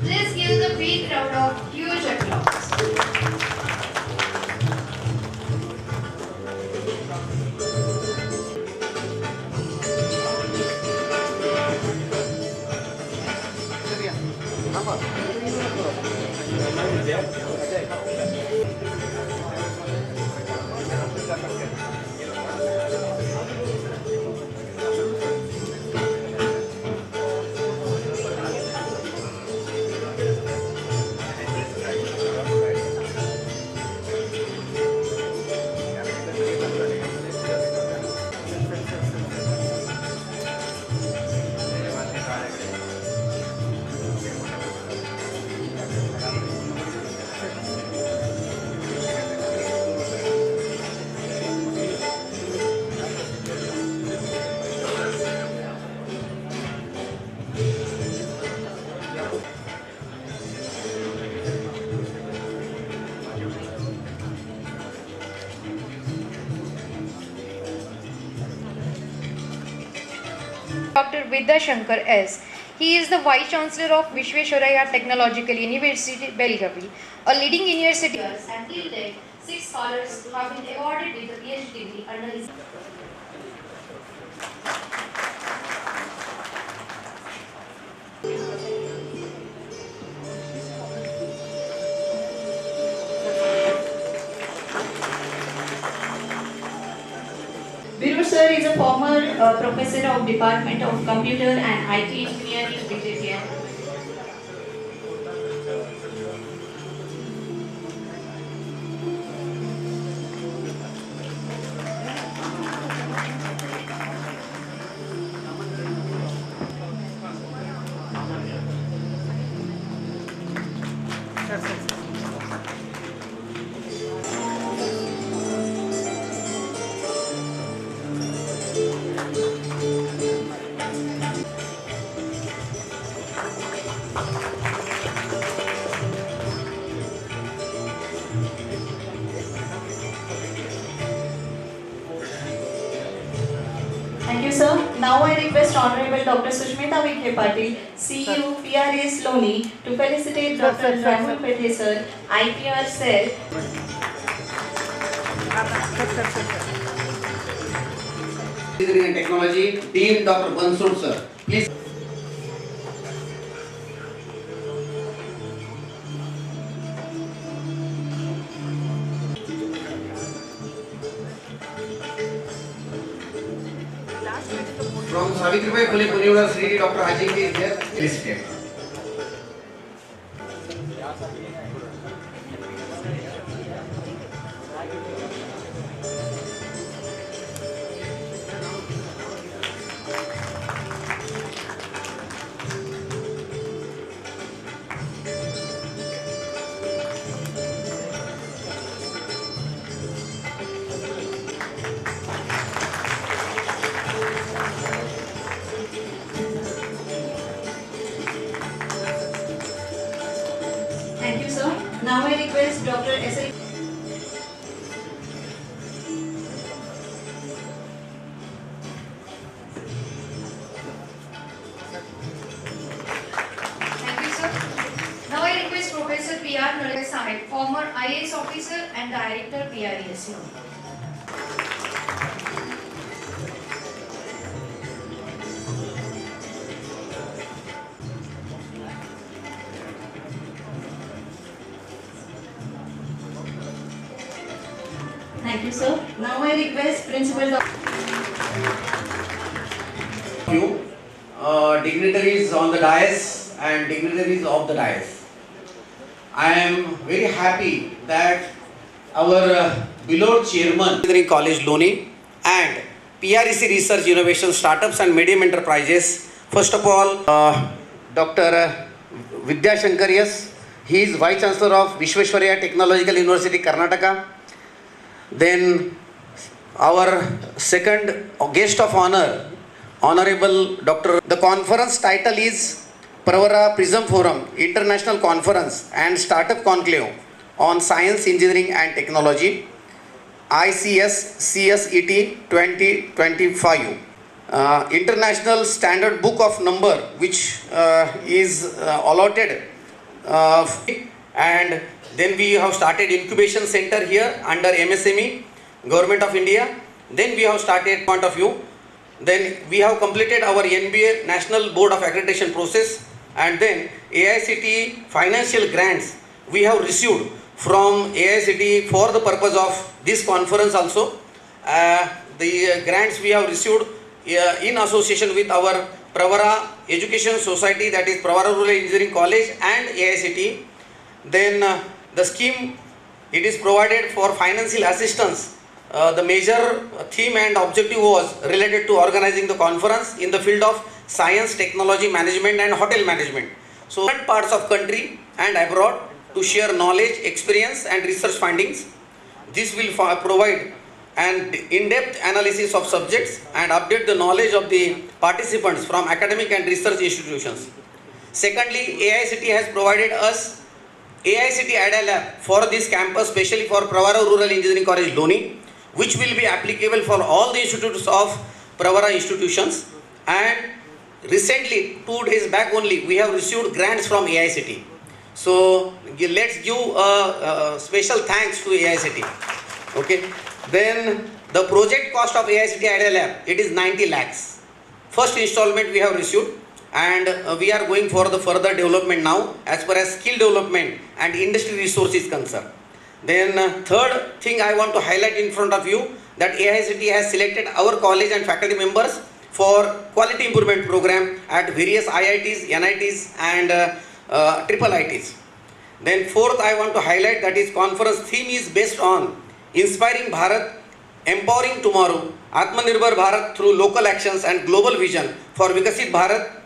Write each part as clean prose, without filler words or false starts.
Please give the big round of huge applause. Dr. Vidyashankar S. He is the Vice Chancellor of Vishveshwaraya Technological University, Belgavi, a leading university. Until date, 6 scholars have been awarded with a PhD degree under his. Viru sir is a former professor of Department of Computer and IT Engineering, Vijayawada. Thank you, sir. Now I request Honorable Dr. Sushmita Vikhe Patil, CU PRS Loni, to felicitate Dr. Kurkute sir, IPR Cell. Engineering and Technology, Dean Dr. Bansur sir. Please. From Savitribai Phule University, Dr. Ajay is here. Please stay. Thank you, sir. Now I request Dr. S. Thank you, sir. Now I request Professor P.R. Nalai Sahib, former IAS officer and Director PRS. Thank you, sir. Now I request Principal Dr. You, dignitaries on the dais and dignitaries of the dais. I am very happy that our beloved chairman, Engineering College Loni, and PREC Research Innovation Startups and Medium Enterprises. First of all, Dr. Vidyashankar S. He is Vice Chancellor of Vishveshwaraya Technological University, Karnataka. Then our second guest of honor, Honorable Dr. The conference title is Pravara PRISM Forum, International Conference and Startup Conclave on Science, Engineering and Technology, ICS CSET 2025. international standard book of number which is allotted and then we have started incubation center here under MSME, Government of India. Then we have started point of view. Then we have completed our NBA National Board of Accreditation process, and then AICTE financial grants we have received from AICTE for the purpose of this conference also. The grants we have received in association with our Pravara Education Society, that is Pravara Rural Engineering College and AICTE. Then the scheme, it is provided for financial assistance. The major theme and objective was related to organizing the conference in the field of science, technology, management and hotel management. So different parts of country and abroad to share knowledge, experience and research findings. This will provide an in-depth analysis of subjects and update the knowledge of the participants from academic and research institutions. Secondly, AICTE has provided us AICTE Idea Lab for this campus, especially for Pravara Rural Engineering College, Loni, which will be applicable for all the institutes of Pravara institutions. And recently, 2 days back only, we have received grants from AICTE. So let's give a special thanks to AICTE. Okay. Then the project cost of AICTE Idea Lab, it is 90 lakhs. First installment we have received, and we are going for the further development now as far as skill development and industry resource is concerned. Then third thing I want to highlight in front of you, that AICTE has selected our college and faculty members for quality improvement program at various IITs, NITs and triple ITs. Then fourth I want to highlight, that is conference theme is based on Inspiring Bharat, Empowering Tomorrow, Atmanirbhar Bharat through local actions and global vision for Vikasit Bharat.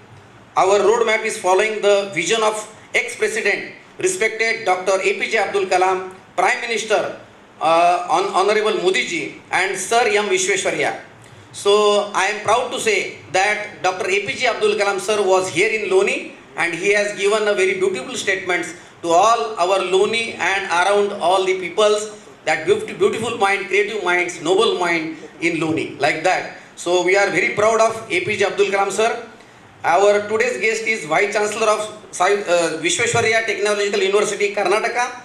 Our roadmap is following the vision of ex-president, respected Dr. APJ Abdul Kalam, Prime Minister Honorable Modi ji and Sir M. Vishweshwarya. So I am proud to say that Dr. APJ Abdul Kalam sir was here in Loni, and he has given a very beautiful statements to all our Loni and around all the peoples, that beautiful mind, creative minds, noble mind in Loni, like that. So we are very proud of APJ Abdul Kalam sir. Our today's guest is Vice Chancellor of Vishweshwarya Technological University, Karnataka.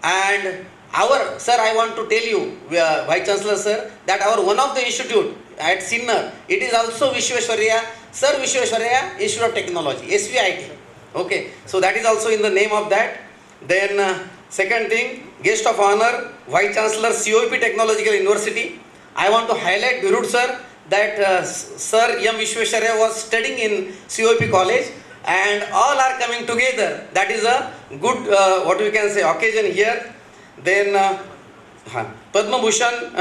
And our, sir, I want to tell you, Vice Chancellor sir, that our one of the institute at Sinnar, it is also Vishweshwarya, Sir Vishweshwarya Institute of Technology, SVIT. Okay, so that is also in the name of that. Then second thing, guest of honor, Vice Chancellor COP Technological University. I want to highlight Birud sir, that Sir M. Vishweshwarya was studying in COP College, and all are coming together. That is a good, what we can say, occasion here. Then Padma Bhushan,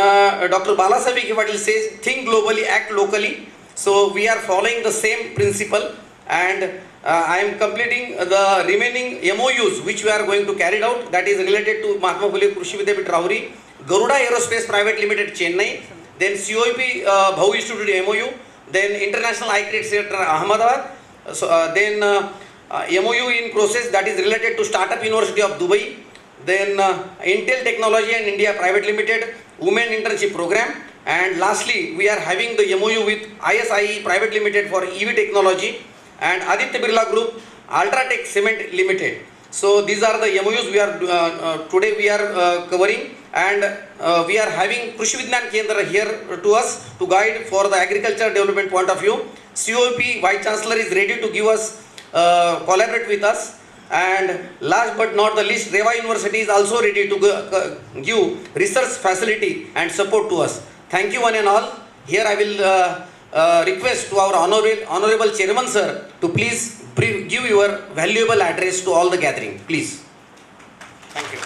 Dr. Balasaheb Patil says, think globally, act locally. So we are following the same principle, and I am completing the remaining MOUs which we are going to carry out, that is related to Mahatma Phule Krishi Vidyapith Rauri, Garuda Aerospace Private Limited Chennai, then COP Bhau Institute MOU, then International iCredit Center Ahmedabad, then MOU in process that is related to Startup University of Dubai, then Intel Technology and India Private Limited Women Internship Program, and lastly we are having the MOU with ISIE Private Limited for EV Technology and Aditya Birla Group Ultratech Cement Limited. So these are the MOUs we are today we are covering, and we are having Krishi Vigyan Kendra here to us to guide for the agriculture development point of view. COP Vice Chancellor is ready to give us collaborate with us, and last but not the least, Reva University is also ready to give research facility and support to us. Thank you one and all. Here I will request to our honorable Chairman sir to please give your valuable address to all the gathering, please. Thank you.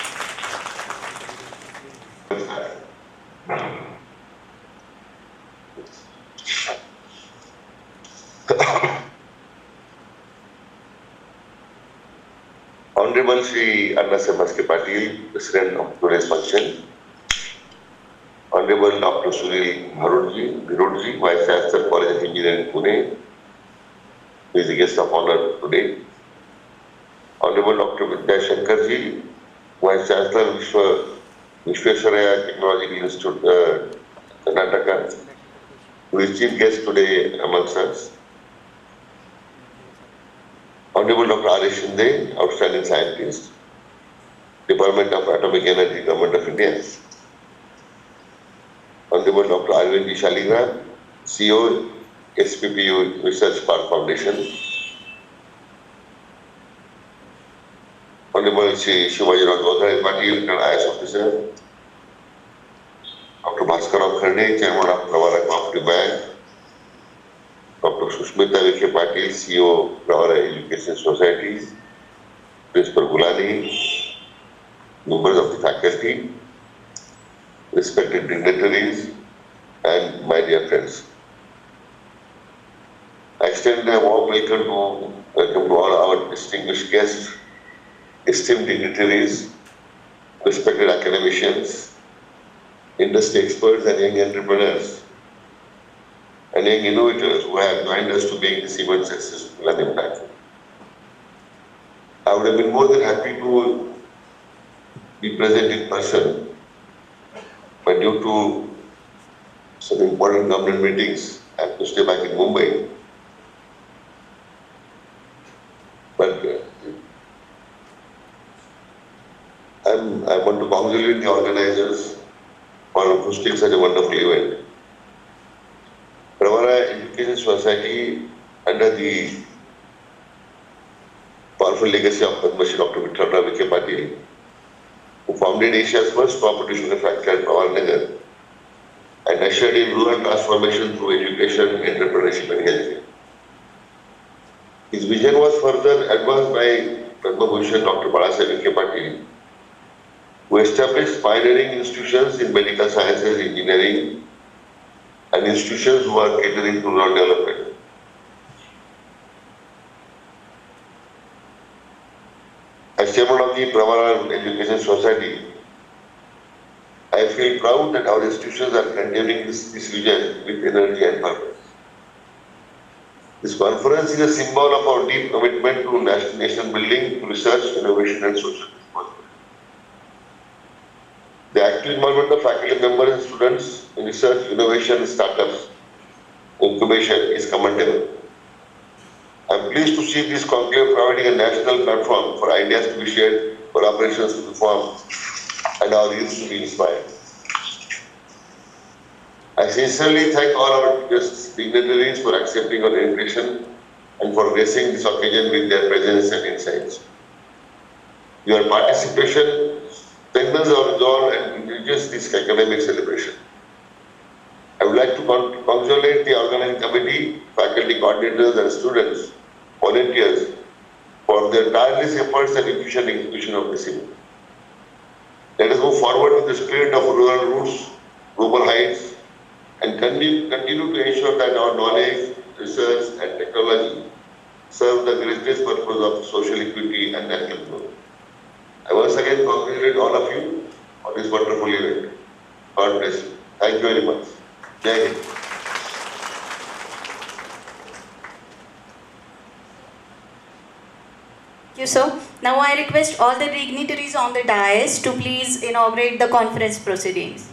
Honorable Shri Annasemaske Patil, President of today's function. Honorable Dr. Sunil Bharudji, Vice Chancellor, College of Engineering, Pune, who is the guest of honor today. Honorable Dr. Vidya Shankarji, Vice Chancellor, Vishweshwarya Technological Institute, Karnataka. who is chief guest today amongst us. Honorable Dr. R. Shinde, outstanding scientist, Department of Atomic Energy, Government of India. Honorable Dr. Arvind Shaligram, CEO, SPPU Research Park Foundation. Honorable Shri Shivaji Godhra Patil, IAS officer. Dr. Bhaskar Khande, Chairman of Pravara Cooperative Bank. Dr. Sushmita Vikhe Patil, CEO, Pravara Education Society. Principal Gulani, members of the faculty, respected dignitaries, and my dear friends. I extend a warm welcome to all our distinguished guests, esteemed dignitaries, respected academicians, industry experts, and young entrepreneurs, and young innovators who have joined us to make this event successful and impactful. I would have been more than happy to be present in person, but due to some important government meetings, I have to stay back in Mumbai. But I want to congratulate the organizers for hosting such a wonderful event. Pravara Education Society, under the powerful legacy of Padma Shri Dr. Vikhe Patil, who founded Asia's first cooperative sugar factory at Pravara and ushered in rural transformation through education, entrepreneurship, and healthcare. His vision was further advanced by Padma Bhushan Dr. Balasaheb Vikhe Patil, who established pioneering institutions in medical sciences, engineering, and institutions who are catering to rural development. As chairman of the Pravara Education Society, I feel proud that our institutions are continuing this vision with energy and purpose. This conference is a symbol of our deep commitment to nation building, to research, innovation, and social responsibility. The active involvement of faculty members and students in research, innovation, startups, incubation is commendable. I am pleased to see this conclave providing a national platform for ideas to be shared, collaborations to be formed, and our youth to be inspired. I sincerely thank all our guests, dignitaries for accepting our invitation and for gracing this occasion with their presence and insights. Your participation strengthens our resolve and enriches this academic celebration. I would like to congratulate the organizing committee, faculty coordinators, and students, volunteers, for their tireless efforts and efficient execution of this event. Let us move forward with the spirit of rural roots, global heights, and continue to ensure that our knowledge, research, and technology serve the greatest purpose of social equity and national growth. I once again congratulate all of you on this wonderful event. God bless you. Thank you very much. Jai Hind. Thank you, sir. Now I request all the dignitaries on the dais to please inaugurate the conference proceedings.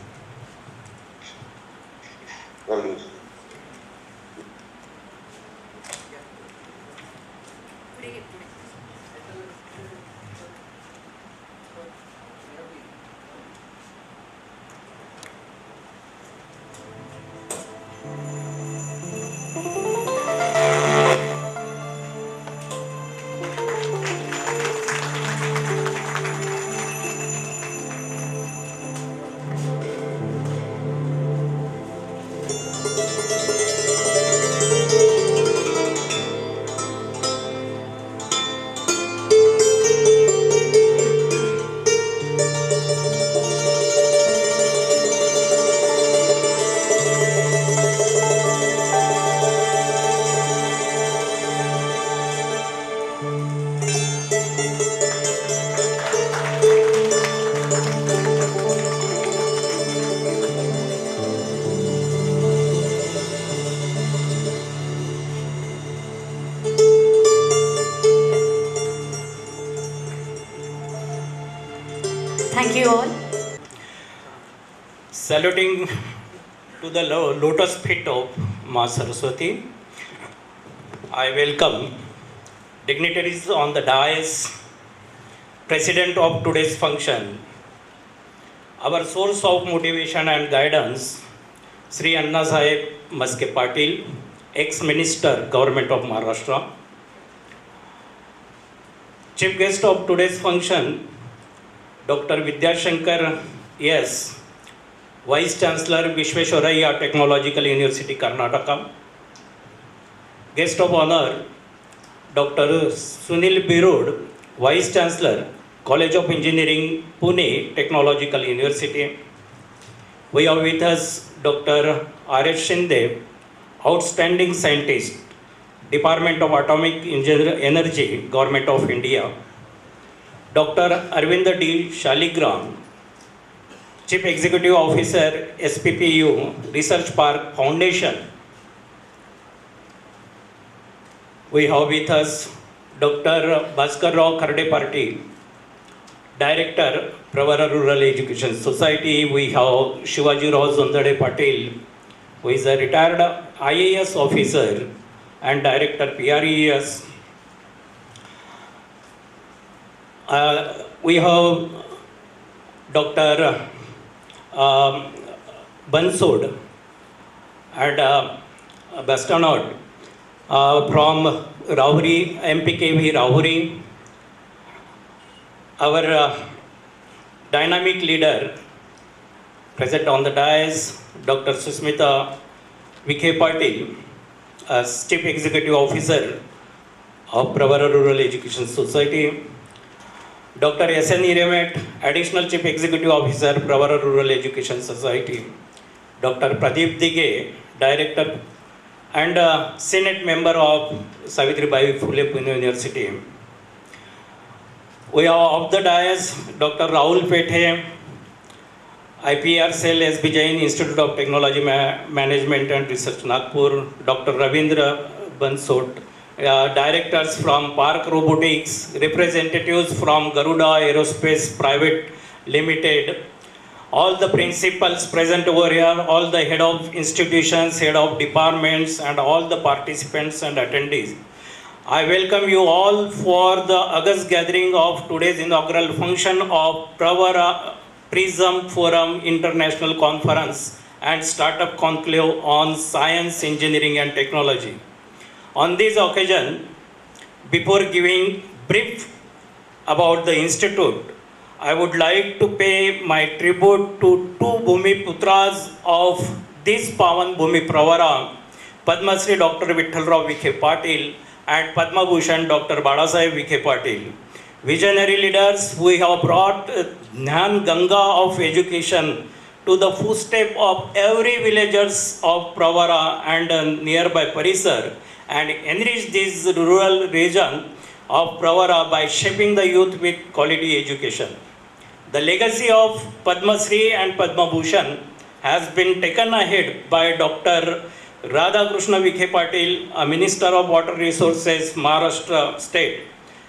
Thank you all. Saluting to the lotus feet of Ma Saraswati. I welcome dignitaries on the dais, president of today's function, our source of motivation and guidance, Sri Anna Sahib Maske Patil, ex-minister, Government of Maharashtra. Chief guest of today's function, Dr. Vidya Shankar S, Vice Chancellor, Vishweshwaraya Technological University, Karnataka. Guest of honor, Dr. Sunil Birod, Vice Chancellor, College of Engineering, Pune Technological University. We have with us Dr. R.S. Shinde, outstanding scientist, Department of Atomic Energy, Government of India. Dr. Arvind D. Shaligram, Chief Executive Officer, SPPU, Research Park Foundation. We have with us Dr. Bhaskar Rao Kardeparty, Director, Pravara Rural Education Society. We have Shivaji Rao Zundade Patil, who is a retired IAS officer and Director, PRES. We have Dr. Bansod and Bastonod from Rahuri, MPKV Rahuri. Our dynamic leader present on the dais, Dr. Susmita Vikhe Patil, as Chief Executive Officer of Pravara Rural Education Society. Dr. S.N. Iremet, Additional Chief Executive Officer, Pravara Rural Education Society. Dr. Pradeep Dige, Director and Senate Member of Savitribai Phule Pune University. We have of the dais Dr. Rahul Pethe, IPR Cell, SB Jain Institute of Technology Management and Research, Nagpur. Dr. Ravindra Bansod, directors from Park Robotics, representatives from Garuda Aerospace Private Limited, all the principals present over here, all the head of institutions, head of departments, and all the participants and attendees. I welcome you all for the August gathering of today's inaugural function of Pravara PRISM Forum International Conference and Startup Conclave on Science, Engineering and Technology. On this occasion, before giving brief about the institute, I would like to pay my tribute to two Bhumi Putras of this Pavan Bhumi Pravara, Padma Shri Dr. Vittal Rao Vikhe Patil and Padma Bhushan Dr. Balasaheb Vikhe Patil. Visionary leaders who have brought Jnana Ganga of education to the footstep of every villagers of Pravara and nearby Parisar, and enrich this rural region of Pravara by shaping the youth with quality education. The legacy of Padma Shri and Padma Bhushan has been taken ahead by Dr. Radha Krishna Vikhe Patil, a Minister of Water Resources, Maharashtra State,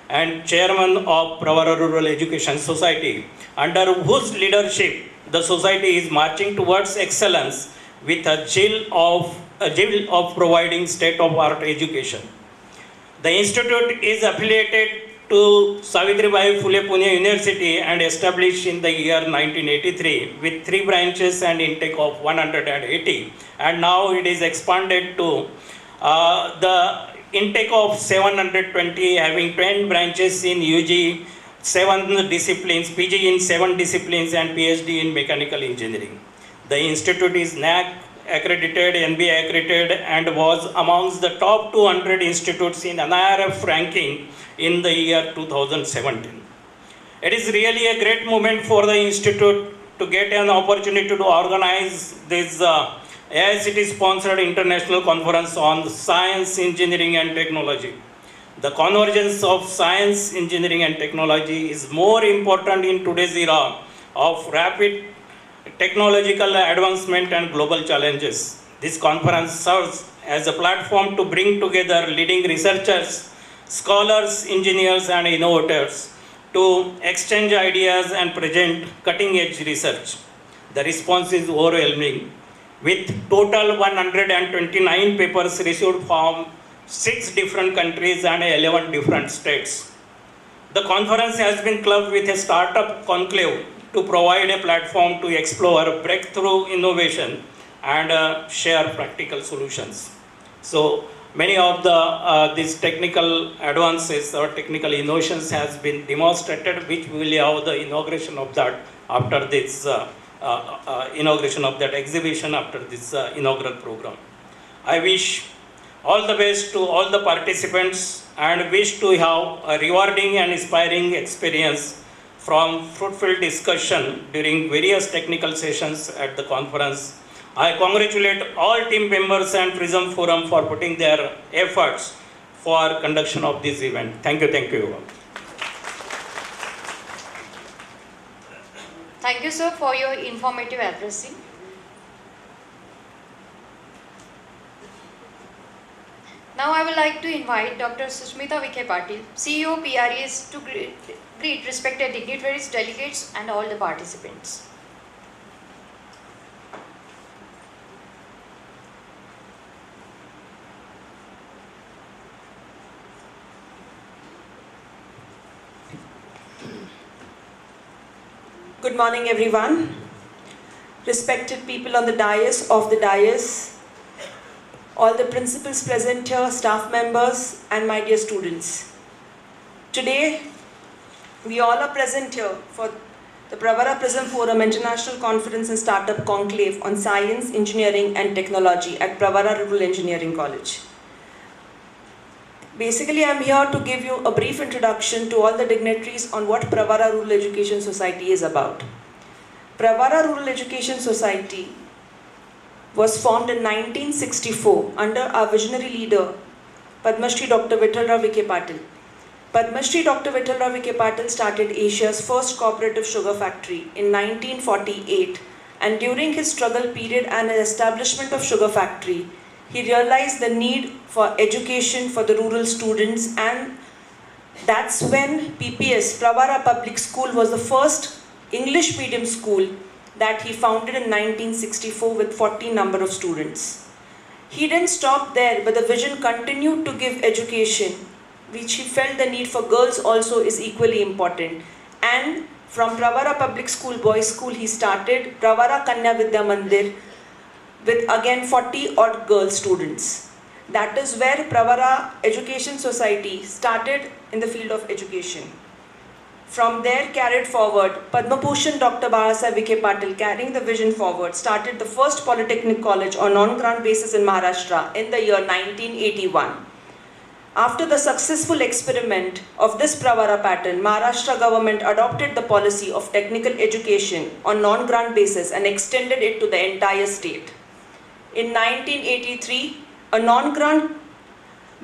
and Chairman of Pravara Rural Education Society, under whose leadership the society is marching towards excellence with a zeal of providing state-of-art education. The institute is affiliated to Savitribai Phule Pune University and established in the year 1983 with 3 branches and intake of 180, and now it is expanded to the intake of 720, having 10 branches in UG, 7 disciplines, PG in 7 disciplines and PhD in mechanical engineering. The institute is NAAC accredited, NBA accredited, and was amongst the top 200 institutes in NIRF ranking in the year 2017. It is really a great moment for the institute to get an opportunity to organize this AICT sponsored international conference on science, engineering and technology. The convergence of science, engineering and technology is more important in today's era of rapid technological advancement and global challenges. This conference serves as a platform to bring together leading researchers, scholars, engineers and innovators to exchange ideas and present cutting-edge research. The response is overwhelming. with total 129 papers received from 6 different countries and 11 different states. The conference has been clubbed with a startup conclave to provide a platform to explore breakthrough innovation and share practical solutions. So many of these technical advances or technical innovations has been demonstrated, which we will have the inauguration of that after this inauguration of that exhibition after this inaugural program. I wish all the best to all the participants and wish to have a rewarding and inspiring experience from fruitful discussion during various technical sessions at the conference. I congratulate all team members and PRISM Forum for putting their efforts for conduction of this event. Thank you, thank you. Thank you, sir, for your informative addressing. Now I would like to invite Dr. Sushmita Vikhe Patil, CEO PRES, to greet respected dignitaries, delegates and all the participants. Good morning, everyone. Respected people on the dais, of the dais, all the principals present here, staff members, and my dear students. Today, we all are present here for the Pravara PRISM Forum International Conference and Startup Conclave on Science, Engineering and Technology at Pravara Rural Engineering College. Basically, I am here to give you a brief introduction to all the dignitaries on what Pravara Rural Education Society is about. Pravara Rural Education Society was formed in 1964 under our visionary leader, Padma Shri Dr. Vittalrao Vikhe Patil. Padma Shri Dr. Vittalrao Vikhe Patil started Asia's first cooperative sugar factory in 1948, and during his struggle period and the establishment of sugar factory, he realized the need for education for the rural students, and that's when PPS, Pravara Public School, was the first English medium school that he founded in 1964 with 40 number of students. He didn't stop there, but the vision continued to give education, which he felt the need for girls also is equally important. And from Pravara Public School, Boys School, he started Pravara Kanya Vidya Mandir, with again 40 odd girl students. That is where Pravara Education Society started in the field of education. From there carried forward, Padma Bhushan Dr. Babasaheb Vikhe Patil, carrying the vision forward, started the first polytechnic college on on-grant basis in Maharashtra in the year 1981. After the successful experiment of this Pravara pattern, Maharashtra government adopted the policy of technical education on non-grant basis and extended it to the entire state. In 1983, a non-grant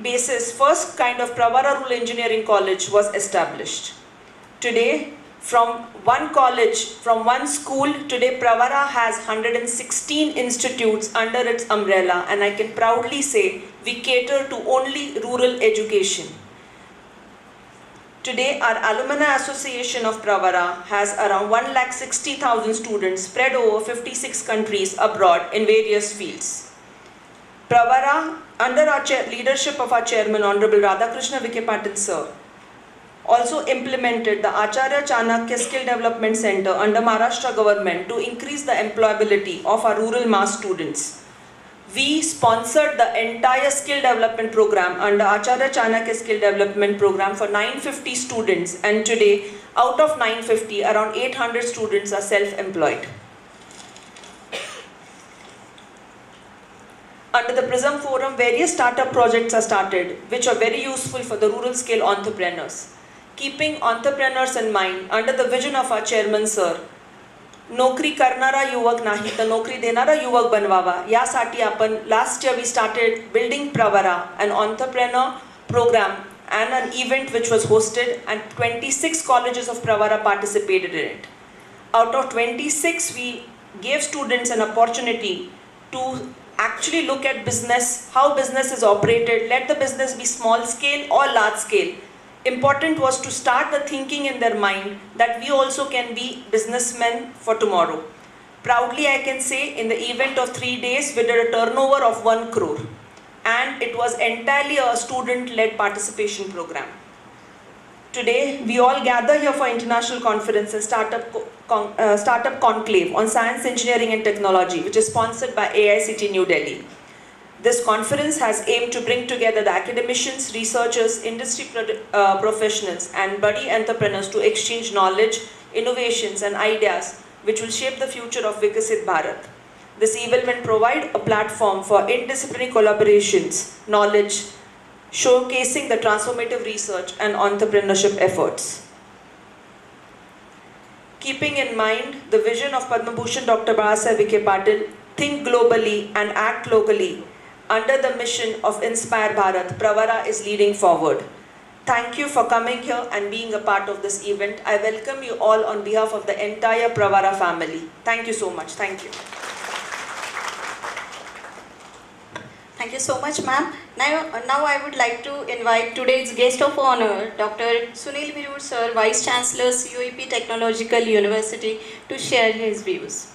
basis first kind of Pravara Rural Engineering College was established. Today, from one college, from one school, today Pravara has 116 institutes under its umbrella, and I can proudly say we cater to only rural education. Today, our Alumni Association of Pravara has around 160,000 students spread over 56 countries abroad in various fields. Pravara, under our leadership of our chairman, Honorable Radhakrishna Vikhe Patil sir, also implemented the Acharya Chanakya Skill Development Center under Maharashtra government to increase the employability of our rural mass students. We sponsored the entire skill development program under Acharya Chanakya Skill Development Program for 950 students, and today out of 950 around 800 students are self-employed. Under the PRISM Forum, various startup projects are started which are very useful for the rural scale entrepreneurs. Keeping entrepreneurs in mind, under the vision of our chairman sir, नोकरी करणारा युवक नाही तर नोकरी देणारा युवक बनवावा, यासाठी आपण last year we started building Pravara, an entrepreneur program and an event which was hosted, and 26 colleges of Pravara participated in it. Out of 26, we gave students an opportunity to actually look at business, how business is operated, let the business be small scale or large scale. Important was to start the thinking in their mind that we also can be businessmen for tomorrow. Proudly I can say in the event of 3 days we did a turnover of 1 crore, and it was entirely a student-led participation program. Today we all gather here for international conference and startup conclave on science, engineering and technology, which is sponsored by AICT New Delhi. This conference has aimed to bring together the academicians, researchers, industry professionals and budding entrepreneurs to exchange knowledge, innovations and ideas which will shape the future of Vikasit Bharat. This event will provide a platform for interdisciplinary collaborations, knowledge, showcasing the transformative research and entrepreneurship efforts. Keeping in mind the vision of Padma Bhushan Dr. Babasaheb Vikhe Patil, think globally and act locally, under the mission of Inspire Bharat, Pravara is leading forward. Thank you for coming here and being a part of this event. I welcome you all on behalf of the entire Pravara family. Thank you so much. Thank you. Thank you so much, ma'am. Now I would like to invite today's guest of honor, Dr. Sunil Virur sir, Vice Chancellor, COEP Technological University, to share his views.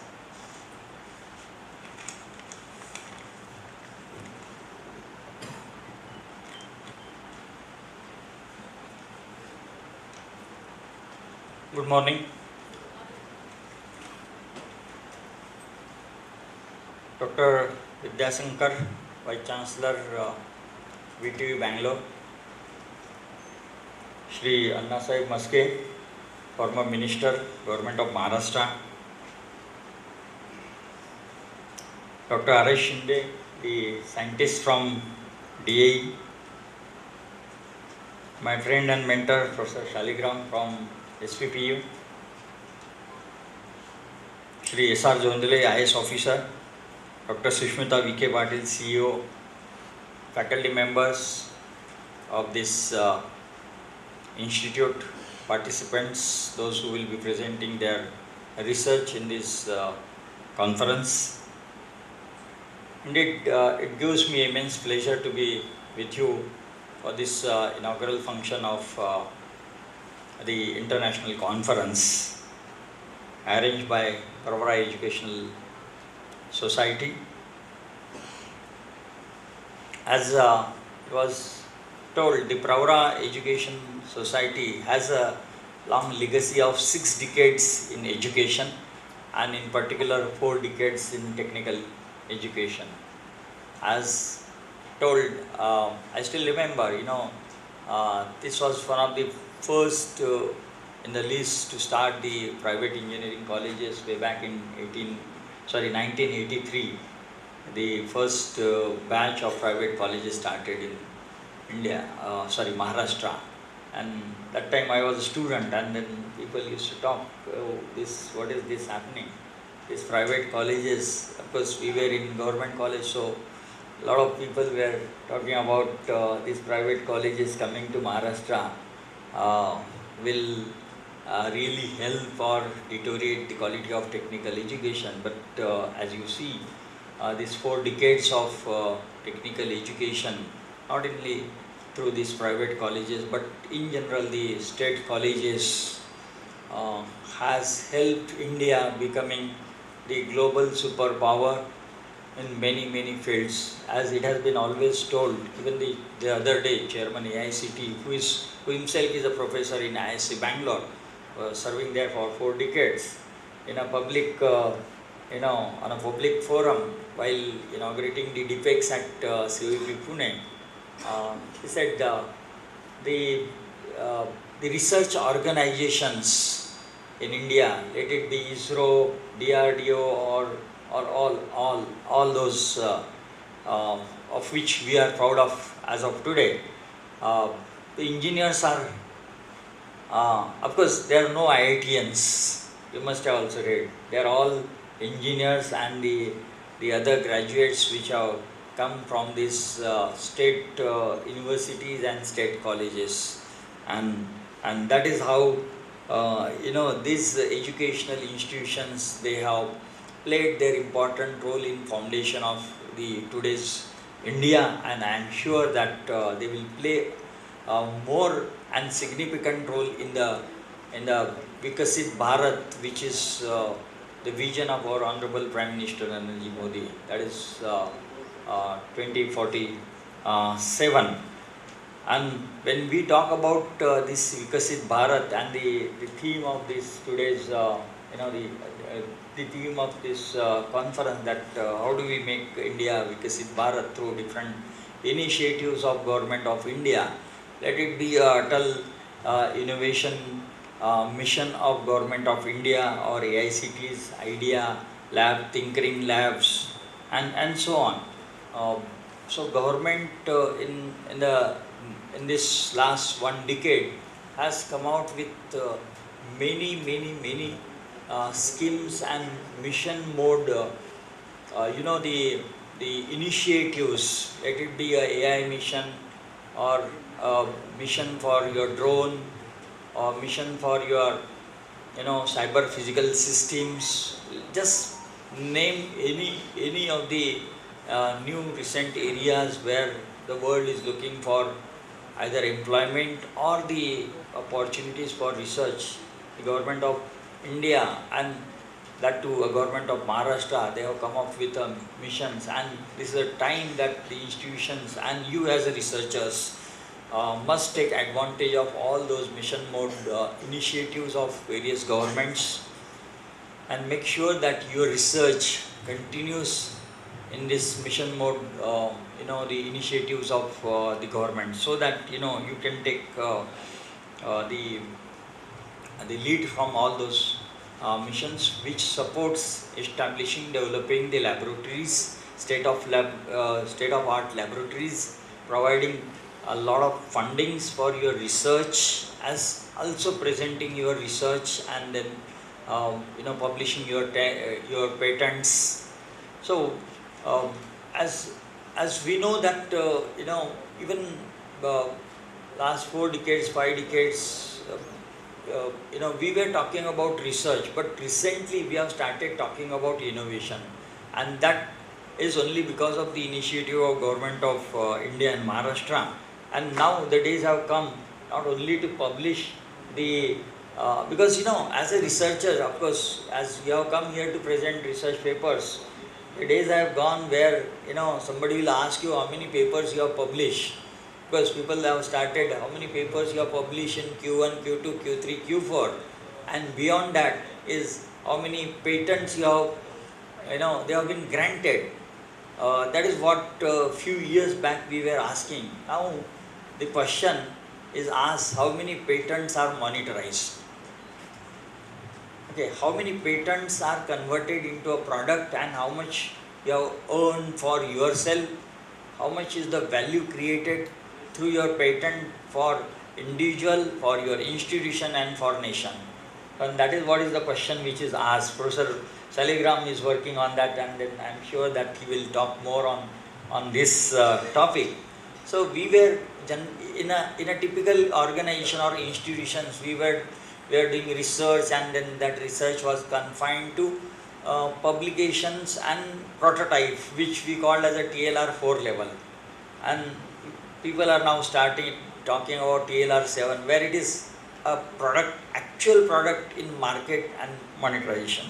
Good morning. Dr. Vidyasankar, Vice Chancellor, VTU Bangalore. Shri Anna Sahib Maske, former Minister, Government of Maharashtra. Dr. Arash Shinde, the scientist from DAE. My friend and mentor, Professor Shaligram from SPPU. Shri S.R. Jondale, IS officer. Dr. Sushmita Vikhe Patil, CEO. Faculty members of this institute, participants, those who will be presenting their research in this conference. Indeed, it gives me immense pleasure to be with you for this inaugural function of the international conference arranged by Pravara Educational Society. As it was told, the Pravara Education Society has a long legacy of 6 decades in education, and in particular 4 decades in technical education. As told, I still remember, this was one of the first in the list to start the private engineering colleges way back in 1983. The first batch of private colleges started in Maharashtra. And that time I was a student, and then people used to talk, what is this happening? These private colleges, of course we were in government college, so a lot of people were talking about these private colleges coming to Maharashtra will really help or deteriorate the quality of technical education. But as you see, these 4 decades of technical education, not only through these private colleges, but in general the state colleges has helped India becoming the global superpower in many fields. As it has been always told, even the other day, Chairman AICT, who himself is a professor in ISC Bangalore, serving there for 4 decades, in a public, on a public forum, while inaugurating the defects at COEP Pune, he said the research organizations in India, let it be ISRO, DRDO, or all those of which we are proud of as of today, the engineers are, of course there are no IITians, you must have also read, they are all engineers and the other graduates which have come from these state universities and state colleges, and that is how these educational institutions, they have played their important role in foundation of the today's India, and I am sure that they will play more and significant role in the Vikasit Bharat, which is the vision of our Honorable Prime Minister Narendra Modi, that is 2047. And when we talk about this Vikasit Bharat and the theme of this today's, the theme of this conference, that how do we make India Vikasit Bharat through different initiatives of Government of India. Let it be a Atal Innovation Mission of Government of India, or AICT's Idea Lab, Tinkering Labs, and so on. So government in this last one decade has come out with many schemes and mission mode, the initiatives. Let it be a AI mission, or mission for your drone, or mission for your cyber physical systems. Just name any of the new recent areas where the world is looking for either employment or the opportunities for research. The government of India, and that too a government of Maharashtra, they have come up with missions, and this is a time that the institutions and you as a researchers must take advantage of all those mission mode initiatives of various governments, and make sure that your research continues in this mission mode, the initiatives of the government, so that you can take the lead from all those missions, which supports establishing, developing the laboratories, state-of-art laboratories, providing a lot of fundings for your research, as also presenting your research, and then publishing your patents. So as we know that even last 4 decades, 5 decades, we were talking about research, but recently we have started talking about innovation, and that is only because of the initiative of Government of India and Maharashtra. And now the days have come not only to publish the because as a researcher, of course, as you have come here to present research papers, the days have gone where somebody will ask you how many papers you have published, because people have started how many papers you have published in Q1, Q2, Q3, Q4, and beyond that is how many patents you have, they have been granted. That is what a few years back we were asking. Now the question is asked, how many patents are monetized? Okay, how many patents are converted into a product, and how much you have earned for yourself? How much is the value created through your patent for individual, for your institution, and for nation? And that is what is the question which is asked. Professor Saligram is working on that, and then I am sure that he will talk more on this topic. So we were in a typical organization or institutions, we were doing research, and then that research was confined to publications and prototype, which we called as a TLR 4 level. And people are now talking about TLR 7, where it is a product, actual product in market and monetization.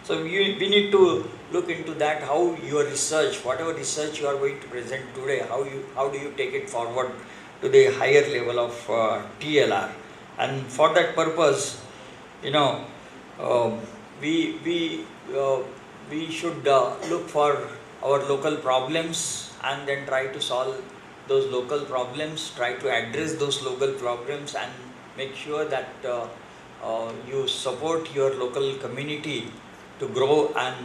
So we need to look into that, how your research, whatever research you are going to present today, how do you take it forward to the higher level of TLR. And for that purpose, we should look for our local problems, and then try to solve those local problems, try to address those local problems, and make sure that you support your local community to grow and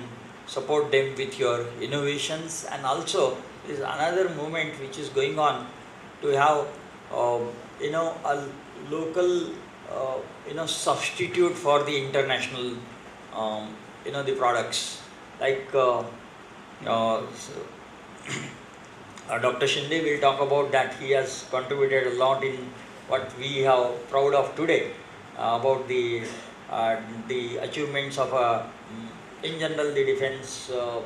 support them with your innovations. And also there is another movement which is going on to have a local substitute for the international the products, like Dr. Shinde will talk about that. He has contributed a lot in what we are proud of today, about the achievements of in general the defense, the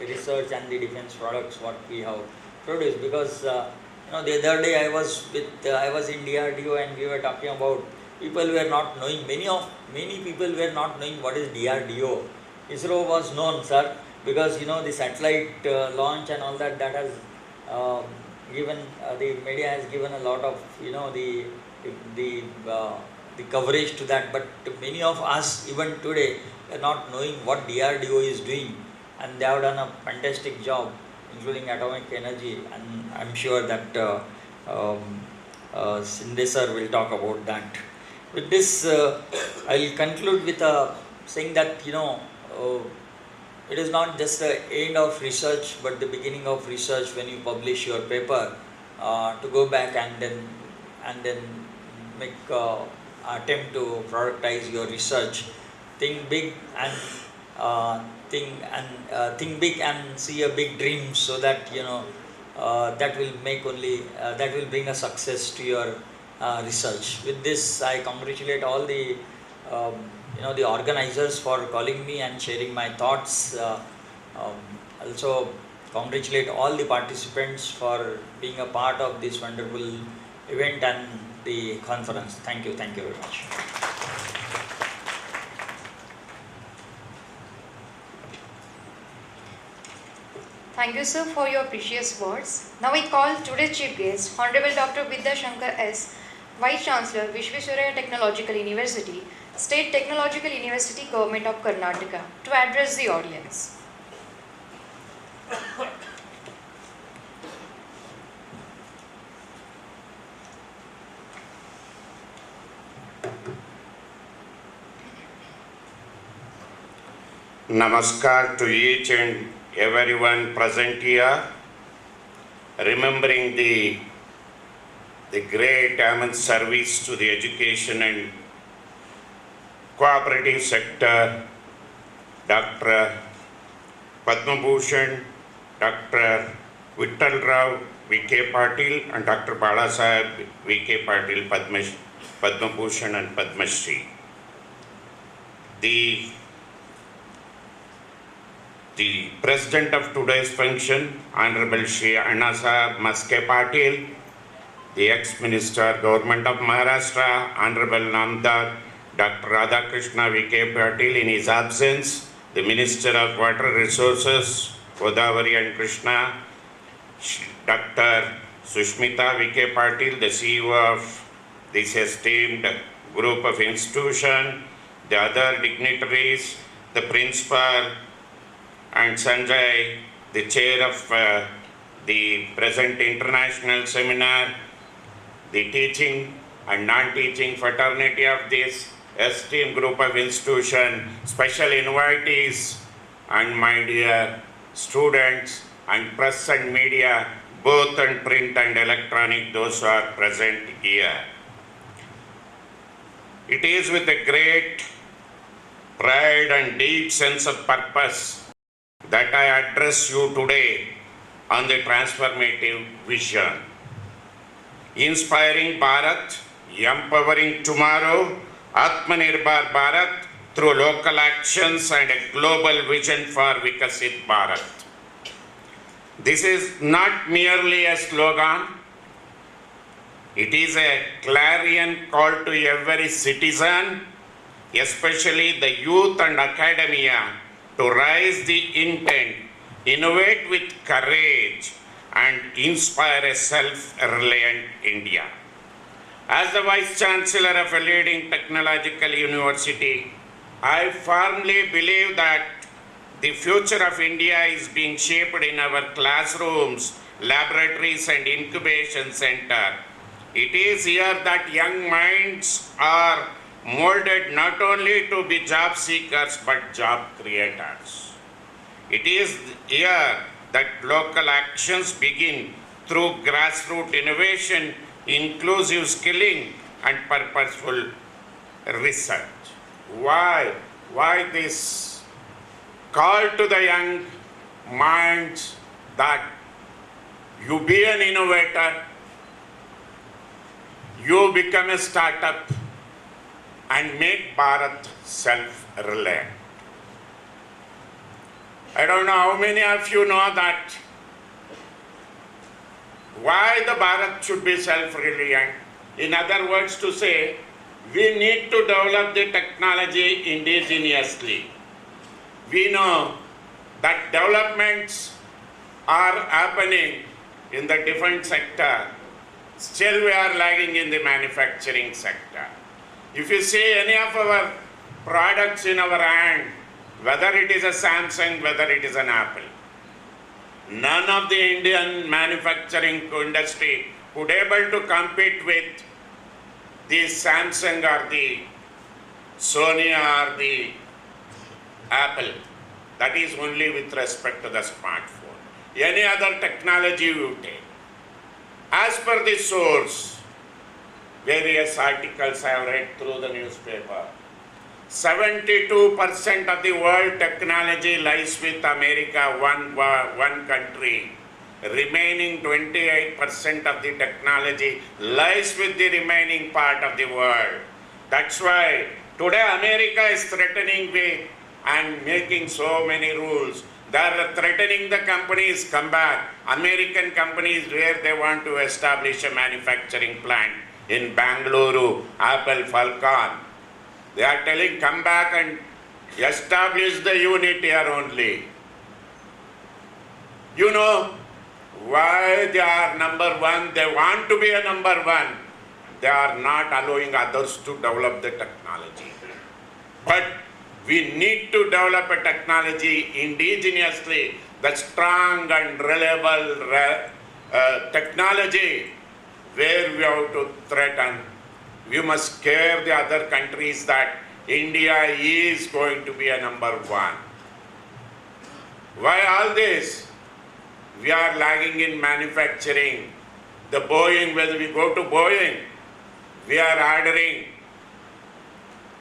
research and the defense products what we have produced. Because the other day I was in DRDO, and we were talking about, people were not knowing, many people were not knowing what is DRDO. ISRO was known, sir, because the satellite launch and all that has given the media has given a lot of the the coverage to that. But many of us even today are not knowing what DRDO is doing, and they have done a fantastic job, including atomic energy, and I'm sure that Sanjay sir will talk about that. With this, I'll conclude with saying that it is not just the end of research, but the beginning of research when you publish your paper. To go back and then make attempt to productize your research. Think big and think big and see a big dream, so that that will make only that will bring a success to your research. With this, I congratulate all the the organizers for calling me and sharing my thoughts. Also congratulate all the participants for being a part of this wonderful event and the conference. Thank you very much. Thank you, sir, for your precious words. Now I call today's chief guest, Honorable Dr. Vidya Shankar S, Vice Chancellor, Vishwesvaraya Technological University, State Technological University, Government of Karnataka, to address the audience. Namaskar to each and everyone present here, remembering the great immense service to the education and cooperative sector, Dr. Padma Bhushan, Dr. Vittal Rao V.K. Patil and Dr. Balasaheb V.K. Patil Padma Bhushan and Padma Shri. The president of today's function, Honorable Shri Annasaheb Maske Patil, the ex-minister, Government of Maharashtra, Honorable Namdar Dr. Radhakrishna V.K. Patil in his absence, the Minister of Water Resources, Godavari and Krishna, Dr. Sushmita V.K. Patil, the CEO of this esteemed group of institution, the other dignitaries, the principal, and Sanjay, the chair of the present international seminar, the teaching and non-teaching fraternity of this esteemed group of institution, special invitees, and my dear students and press and media, both in print and electronic, those who are present here. It is with a great pride and deep sense of purpose that I address you today on the transformative vision. Inspiring Bharat, empowering tomorrow, Atmanirbhar Bharat through local actions and a global vision for Vikasit Bharat. This is not merely a slogan, it is a clarion call to every citizen, especially the youth and academia, to raise the intent, innovate with courage, and inspire a self-reliant India. As the Vice Chancellor of a leading technological university, I firmly believe that the future of India is being shaped in our classrooms, laboratories, and incubation center. It is here that young minds are molded not only to be job seekers but job creators. It is here that local actions begin through grassroots innovation, inclusive skilling, and purposeful research. Why this call to the young minds that you be an innovator, you become a startup, and make Bharat self-reliant. I don't know how many of you know that why the Bharat should be self-reliant. In other words to say, we need to develop the technology indigenously. we know that developments are happening in the defense sector. Still we are lagging in the manufacturing sector. If you see any of our products in our hand, whether it is a Samsung, whether it is an Apple, none of the Indian manufacturing industry could able to compete with the Samsung or the Sony or the Apple. That is only with respect to the smartphone. Any other technology you take. As per the source, various articles I have read through the newspaper, 72% of the world technology lies with America, one country. Remaining 28% of the technology lies with the remaining part of the world. That's why today America is threatening with and making so many rules. They are threatening the companies, come back. American companies where they want to establish a manufacturing plant in Bangalore, Apple, Falcon. They are telling come back and establish the unit here only. You know why they are number one? They want to be a number one. They are not allowing others to develop the technology. But we need to develop a technology indigenously, the strong and reliable technology where we have to threaten. We must scare the other countries that India is going to be a number one. Why all this? We are lagging in manufacturing. The Boeing, when we go to Boeing, we are ordering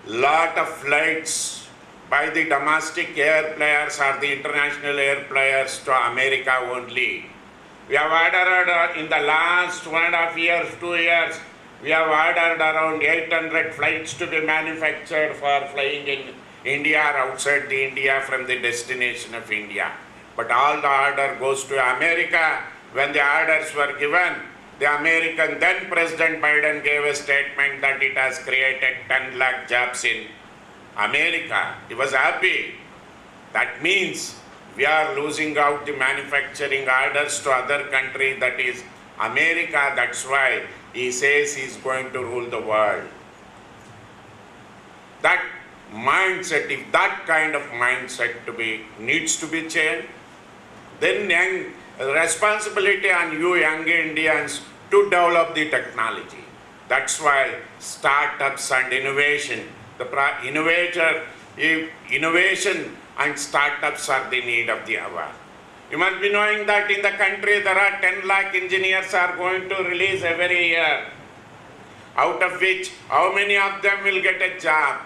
lot of flights by the domestic air players or the international air players to America only. We have ordered in the last 1.5 years, 2 years, we have ordered around 800 flights to be manufactured for flying in India or outside the India from the destination of India. But all the order goes to America. When the orders were given, the American then President Biden gave a statement that it has created 10 lakh jobs in America. He was happy. That means we are losing out the manufacturing orders to other country, that is America. That's why he says he's going to rule the world. That mindset, if that kind of mindset needs to be changed, then responsibility on you young Indians to develop the technology. That's why startups and innovation, innovation and startups are the need of the hour. You must be knowing that in the country there are 10 lakh engineers are going to release every year, out of which how many of them will get a job?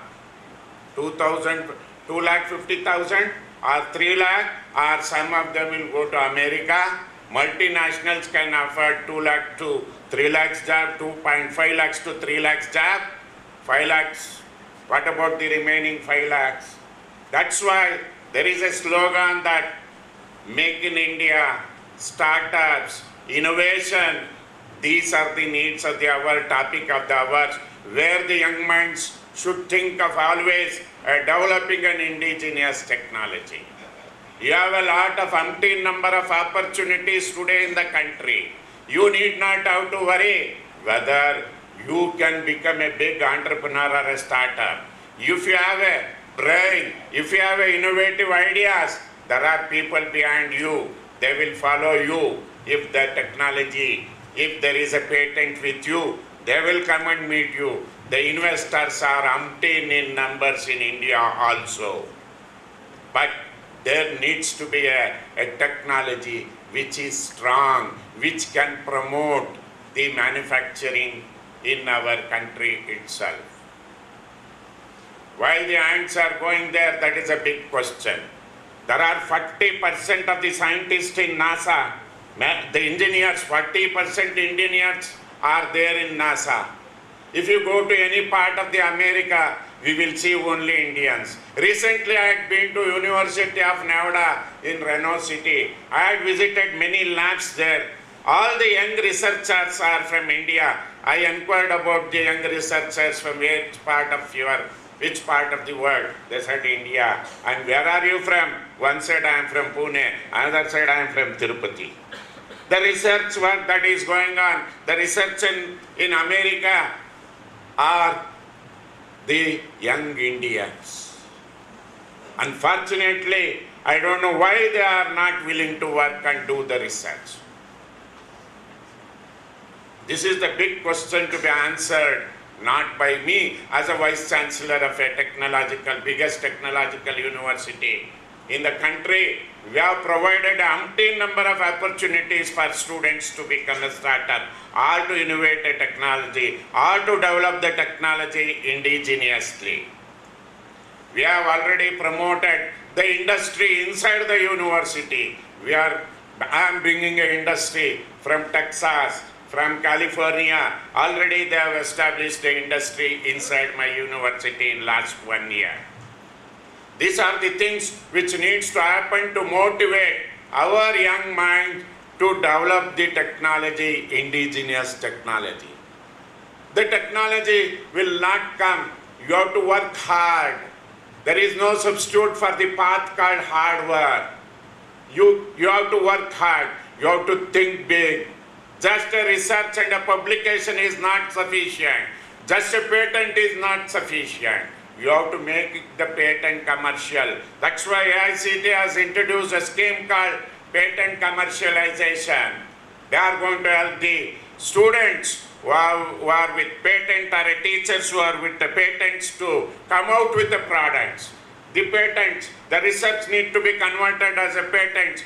2,50,000 or 3 lakh, or some of them will go to America. Multinationals can afford 2 lakh to 3 lakhs job, 2.5 lakhs to 3 lakhs job, 5 lakhs. What about the remaining 5 lakhs? That's why there is a slogan that Make in India, startups, innovation, these are the needs of the hour, topic of the hour, where the young minds should think of always developing an indigenous technology. You have a lot of umpteen number of opportunities today in the country. You need not have to worry whether you can become a big entrepreneur or a startup. If you have a brain, if you have innovative ideas, there are people behind you. They will follow you. If the technology, if there is a patent with you, they will come and meet you. The investors are umpteen in numbers in India also. But there needs to be a technology which is strong, which can promote the manufacturing in our country itself. While the ants are going there, that is a big question. There are 40% of the scientists in NASA, the engineers, 40% engineers are there in NASA. If you go to any part of the America, we will see only Indians. Recently, I had been to University of Nevada in Reno City. I had visited many labs there. All the young researchers are from India. I inquired about the young researchers from which part of your which part of the world? They said India. And where are you from? One said I am from Pune, another said I am from Tirupati. The research work that is going on, the research in America are the young Indians. Unfortunately, I don't know why they are not willing to work and do the research. This is the big question to be answered, not by me as a Vice Chancellor of a biggest technological university in the country. We have provided an umpteen number of opportunities for students to become a startup, or to innovate a technology, or to develop the technology indigenously. We have already promoted the industry inside the university. I am bringing an industry from Texas, from California. Already they have established the industry inside my university in last 1 year. These are the things which needs to happen to motivate our young mind to develop the technology, indigenous technology. The technology will not come. You have to work hard. There is no substitute for the path called hard work. You have to work hard. You have to think big. Just a research and a publication is not sufficient. Just a patent is not sufficient. You have to make the patent commercial. That's why AICT has introduced a scheme called patent commercialization. They are going to help the students who are with patent, or teachers who are with the patents, to come out with the products. The patents, the research needs to be converted as a patent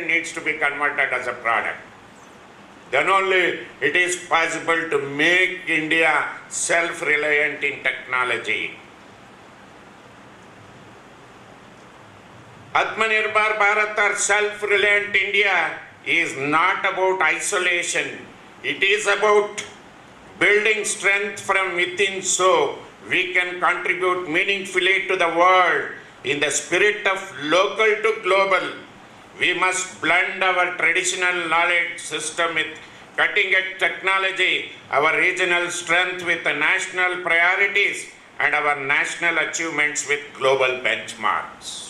needs to be converted as a product. Then only it is possible to make India self-reliant in technology. Atmanirbhar Bharat, or self-reliant India, is not about isolation. It is about building strength from within so we can contribute meaningfully to the world in the spirit of local to global. We must blend our traditional knowledge system with cutting-edge technology, our regional strength with the national priorities, and our national achievements with global benchmarks.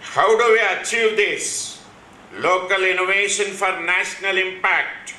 How do we achieve this? Local innovation for national impact.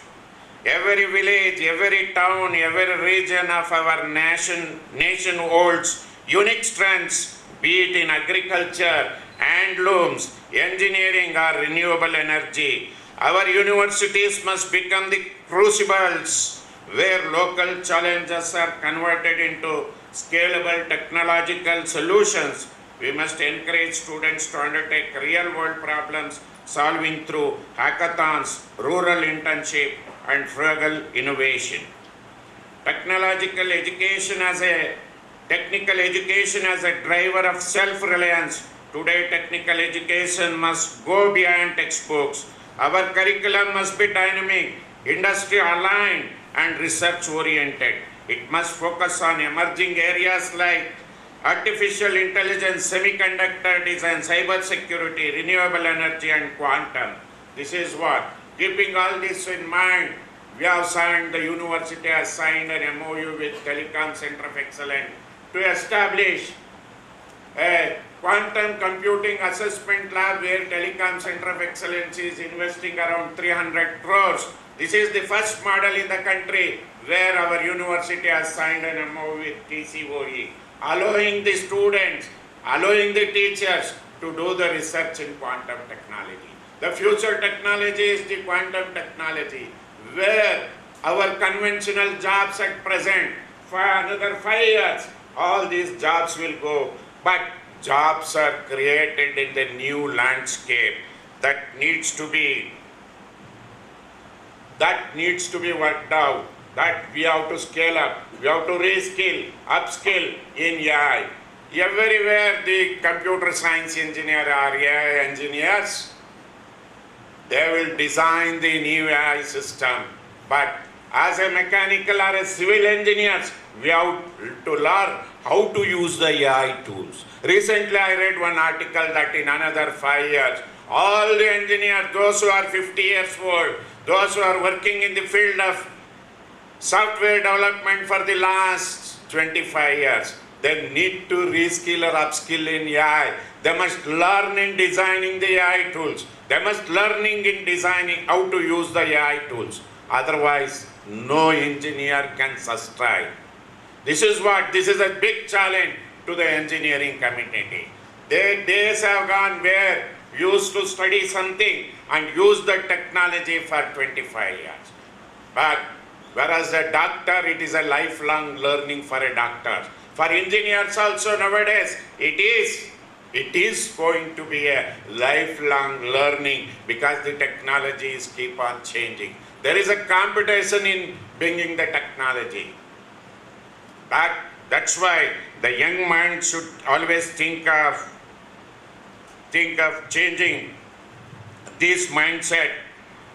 Every village, every town, every region of our nation holds unique strengths, be it in agriculture, handlooms, engineering, or renewable energy. Our universities must become the crucibles where local challenges are converted into scalable technological solutions. We must encourage students to undertake real-world problems solving through hackathons, rural internship, and frugal innovation. Technical education as a driver of self-reliance. Today, technical education must go beyond textbooks. Our curriculum must be dynamic, industry-aligned, and research-oriented. It must focus on emerging areas like artificial intelligence, semiconductor design, cyber security, renewable energy, and quantum. This is what. Keeping all this in mind, the university has signed an MOU with Telecom Center of Excellence to establish a quantum computing assessment lab where Telecom Center of Excellence is investing around 300 crores. This is the first model in the country where our university has signed an MOU with TCOE, allowing the students, allowing the teachers to do the research in quantum technology. The future technology is the quantum technology, where our conventional jobs at present, for another 5 years, all these jobs will go. But jobs are created in the new landscape that needs to be worked out, that we have to scale up, we have to reskill, upskill in AI. Everywhere the computer science engineer or AI engineers, they will design the new AI system. But as a mechanical or a civil engineers, we have to learn how to use the AI tools. Recently, I read one article that in another 5 years, all the engineers, those who are 50 years old, those who are working in the field of software development for the last 25 years. They need to reskill or upskill in AI. They must learn in designing the AI tools. They must learning in designing how to use the AI tools. Otherwise, no engineer can sustain. This is a big challenge to the engineering community. Their days have gone where you used to study something and use the technology for 25 years. But whereas a doctor, it is a lifelong learning for a doctor. For engineers also nowadays, it is going to be a lifelong learning because the technologies keep on changing. There is a competition in bringing the technology. But that's why the young mind should always think of changing this mindset.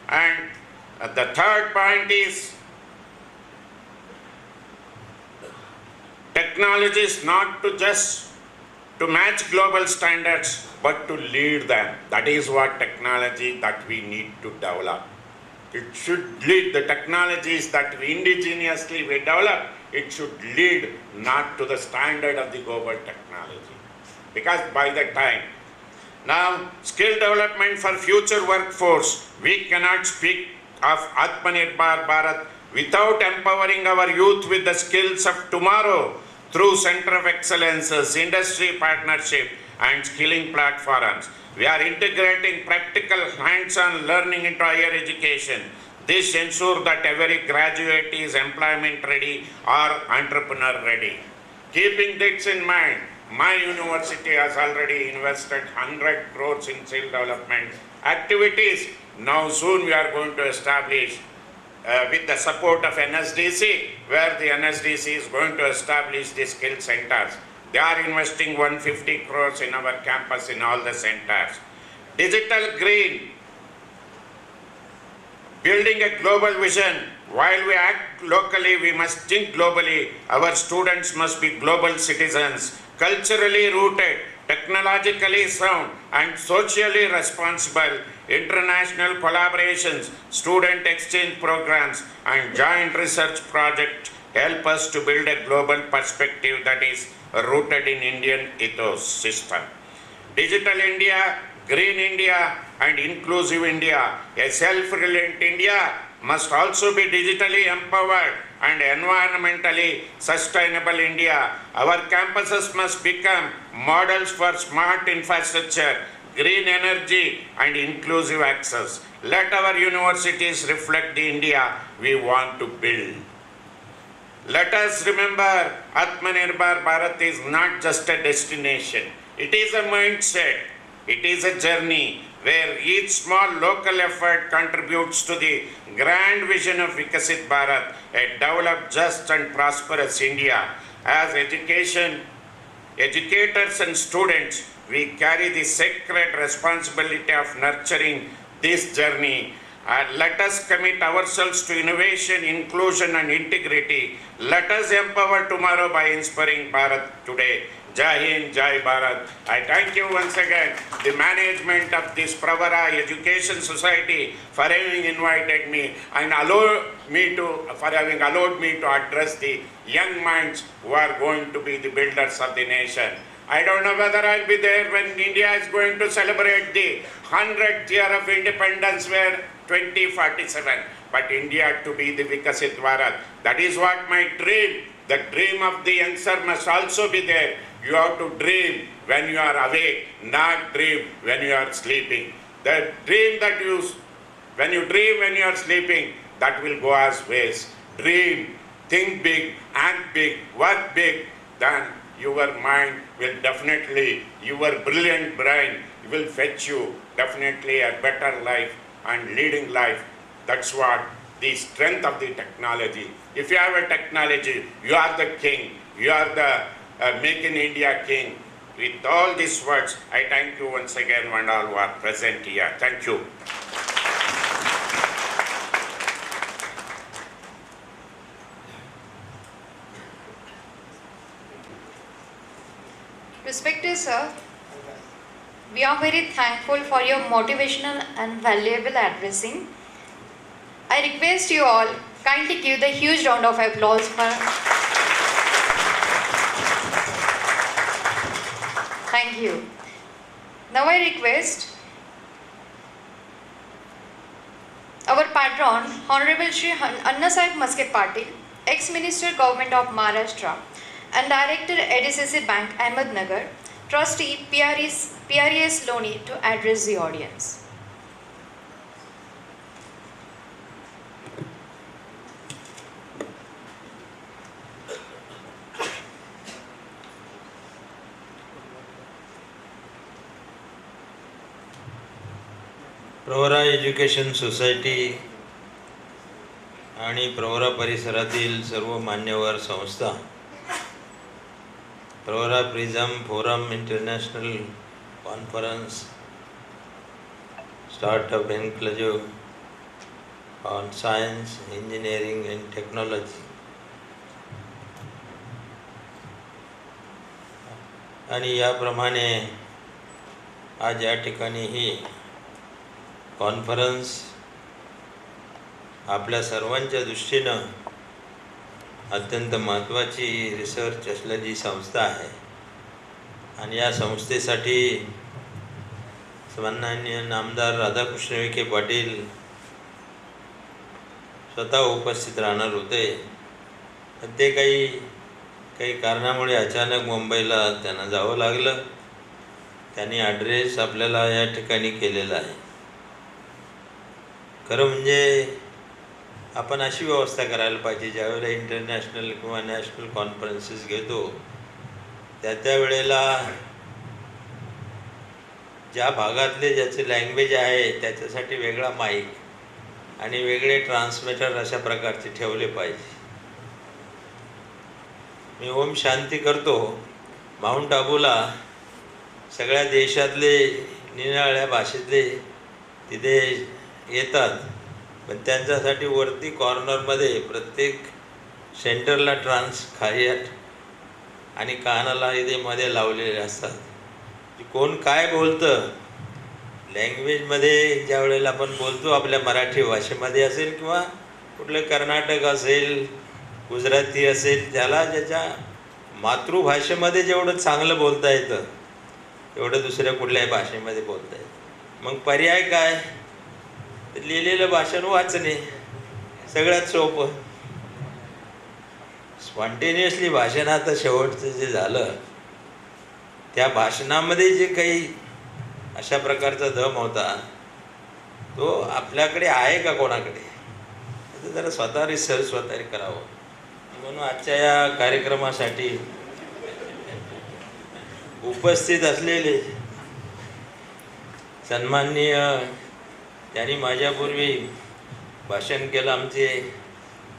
And the third point is technology is not to just to match global standards, but to lead them. That is what technology that we need to develop. It should lead the technologies that we indigenously develop. It should lead not to the standard of the global technology. Because by the time, now skill development for future workforce, we cannot speak of Atmanirbhar Bharat without empowering our youth with the skills of tomorrow through Center of Excellences, industry partnership and skilling platforms. We are integrating practical hands-on learning into higher education. This ensures that every graduate is employment ready or entrepreneur ready. Keeping this in mind, my university has already invested 100 crores in skill development activities. Now soon we are going to establish with the support of NSDC, where the NSDC is going to establish the skill centers. They are investing 150 crores in our campus in all the centers. Digital green, building a global vision. While we act locally, we must think globally. Our students must be global citizens, culturally rooted, technologically sound, and socially responsible. International collaborations, student exchange programs, and joint research projects help us to build a global perspective that is rooted in Indian ethos system. Digital India, Green India, and Inclusive India, a self-reliant India must also be digitally empowered and environmentally sustainable India. Our campuses must become models for smart infrastructure, green energy, and inclusive access. Let our universities reflect the India we want to build. Let us remember, Atmanirbhar Bharat is not just a destination. It is a mindset. It is a journey where each small local effort contributes to the grand vision of Vikasit Bharat, a developed, just and prosperous India. As educators and students, we carry the sacred responsibility of nurturing this journey. Let us commit ourselves to innovation, inclusion, and integrity. Let us empower tomorrow by inspiring Bharat today. Jai Hind, Jai Bharat. I thank you once again, the management of this Pravara Education Society, for having invited me and for having allowed me to address the young minds who are going to be the builders of the nation. I don't know whether I'll be there when India is going to celebrate the 100th year of independence, where 2047. But India to be the Vikasit Bharat. That is what my dream. The dream of the youngster must also be there. You have to dream when you are awake, not dream when you are sleeping. The dream that when you dream when you are sleeping, that will go as waste. Dream, think big, act big, work big, then your mind will definitely, your brilliant brain will fetch you definitely a better life and leading life. That's what the strength of the technology. If you have a technology, you are the king. You are the Make in India king. With all these words, I thank you once again and all who are present here. Thank you. Respected sir, we are very thankful for your motivational and valuable addressing. I request you all kindly give the huge round of applause for Thank you. Now I request our patron, Honorable Shri Annasaheb Maske Patil, ex-Minister Government of Maharashtra and Director ADCC Bank Ahmednagar, Trustee PRIS Loni, to address the audience. Pravara education society आणि प्रवरा परिसरातील सर्व मान्यवर संस्था, Pravara prism forum international conference, startup enclave on science, engineering and technology आणि याप्रमाणे आज या ठिकाणी ही conference आपल्या सर्वांच्या दृष्टीनं अत्यंत महत्त्वाची रिसर्च असलेली संस्था आहे आणि या संस्थेसाठी सन्माननीय नामदार राधाकृष्ण विखे पाटील स्वतः उपस्थित राहणार होते, पण ते काही कारणामुळे अचानक मुंबईला त्यांना जावं लागलं. त्यांनी ॲड्रेस आपल्याला या ठिकाणी केलेला आहे. खरं म्हणजे आपण अशी व्यवस्था करायला पाहिजे, ज्यावेळेला इंटरनॅशनल किंवा नॅशनल कॉन्फरन्सेस घेतो त्या वेळेला ज्या भागातले ज्याचे लँग्वेज आहे त्याच्यासाठी वेगळा माईक आणि वेगळे ट्रान्समीटर अशा प्रकारचे ठेवले पाहिजे. मी ओम शांती करतो. माउंट आबूला सगळ्या देशातले निराळ्या भाषेतले तिथे येतात, पण त्यांच्यासाठी वरती कॉर्नरमध्ये प्रत्येक सेंटरला खायत आणि कानाला इथे मध्ये लावलेले असतात. कोण काय बोलतं लँग्वेजमध्ये, ज्या वेळेला आपण बोलतो आपल्या मराठी भाषेमध्ये असेल किंवा कुठलं कर्नाटक असेल, गुजराती असेल, त्याला ज्याच्या मातृभाषेमध्ये जेवढं चांगलं बोलता येतं तेवढं दुसऱ्या कुठल्याही भाषेमध्ये बोलता येतं. मग पर्याय काय? लिहिलेलं भाषण वाचणे सगळ्यात सोपं. स्पॉन्टेनियसली भाषण आता शेवटचं जे झालं त्या भाषणामध्ये जे काही अशा प्रकारचा दम होता तो आपल्याकडे आहे का कोणाकडे? तर जरा स्वतः रिसर्च स्वतः करावं. म्हणून आजच्या या कार्यक्रमासाठी उपस्थित असलेले सन्माननीय, त्यांनी माझ्यापूर्वी भाषण केलं आमचे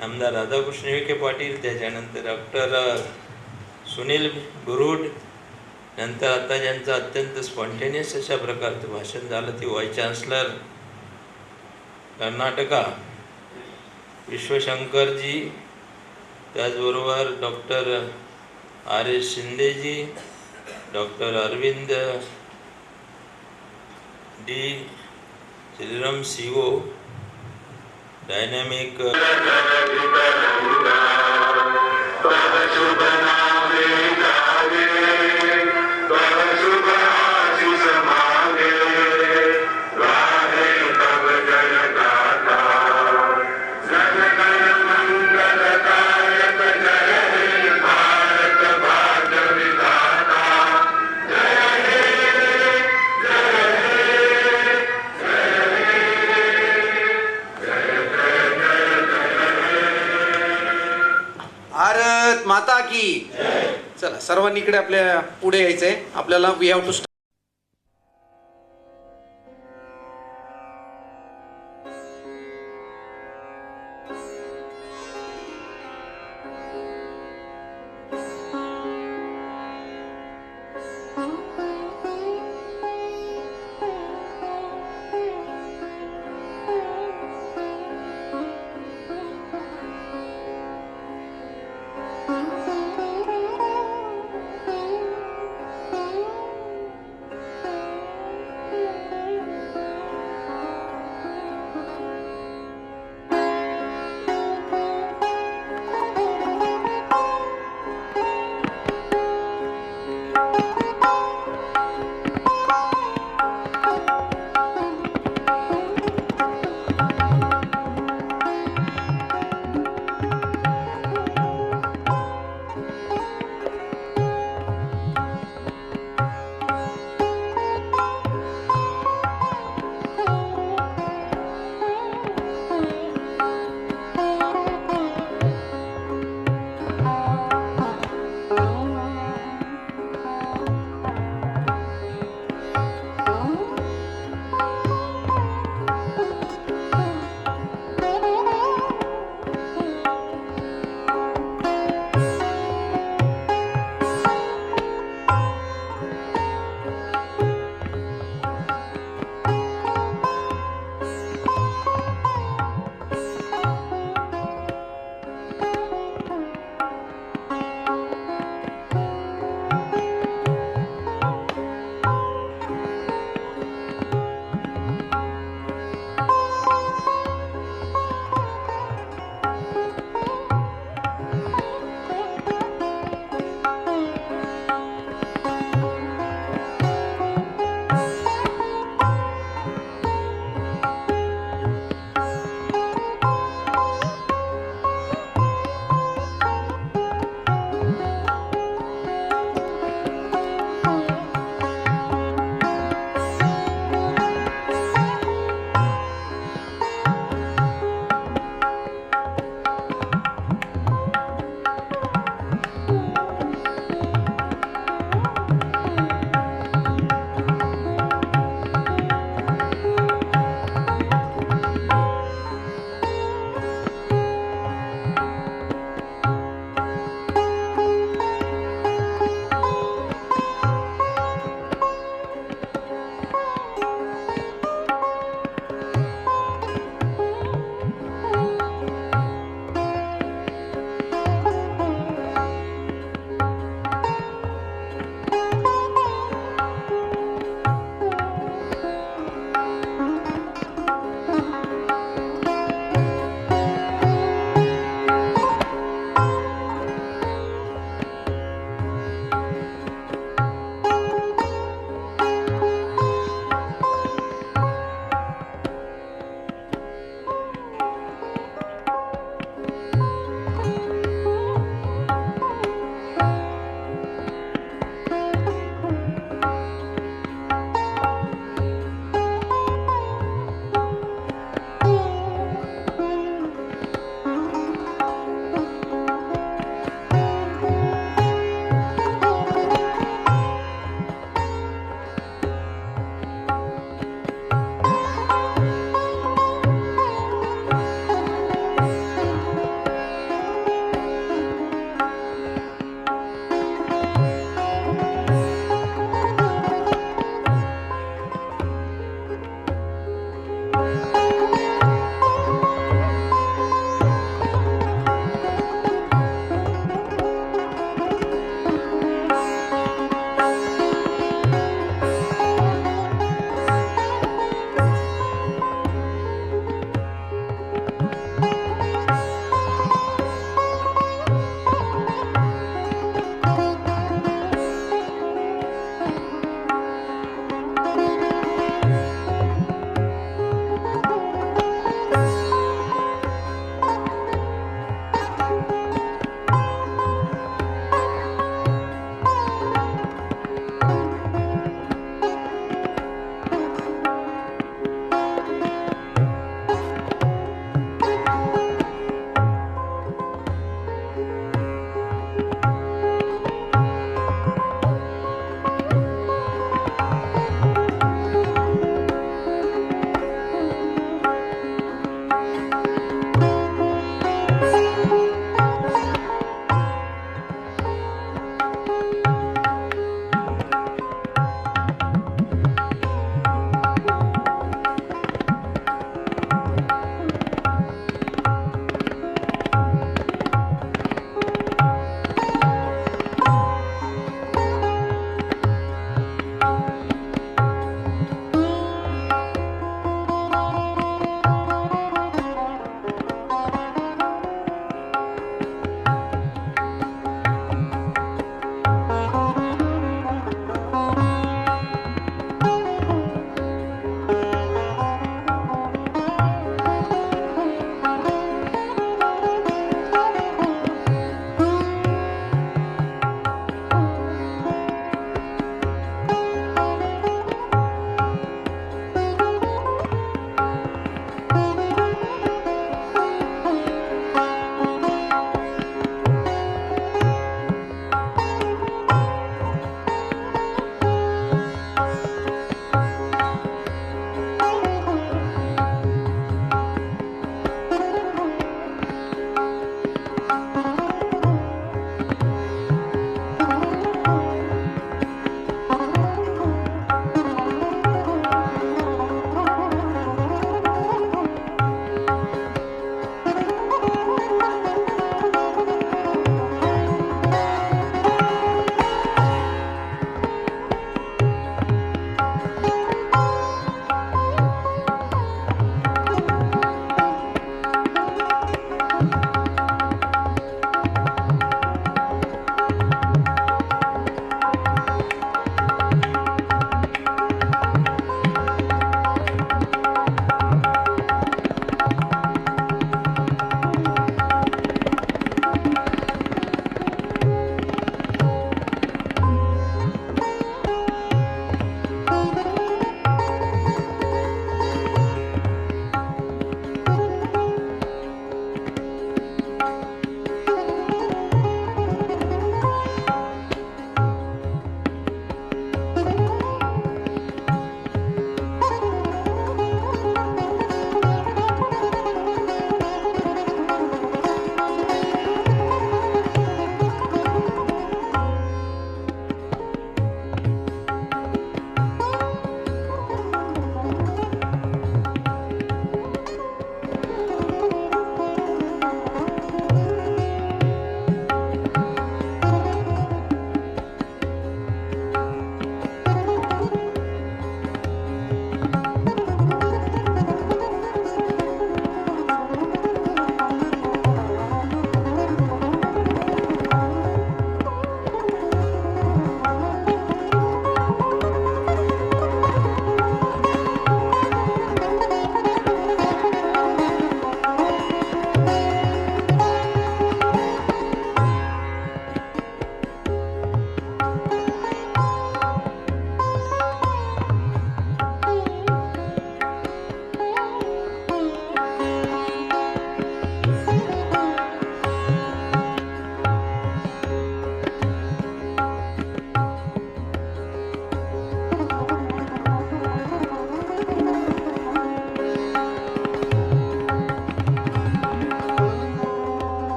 नामदार राधाकृष्ण विखे पाटील, त्याच्यानंतर डॉक्टर सुनील बिरूड, नंतर आता ज्यांचं अत्यंत स्पॉन्टेनियस अशा प्रकारचं भाषण झालं ती व्हाईस चान्सलर कर्नाटका विश्वशंकरजी, त्याचबरोबर doctor RS Shindeji, doctor Arvind D Shriram CO, dynamic Bharat माता की. चला सर्वांनी इकडे आपल्या पुढे यायचंय. आपल्याला वी हॅव टू स्टार्ट.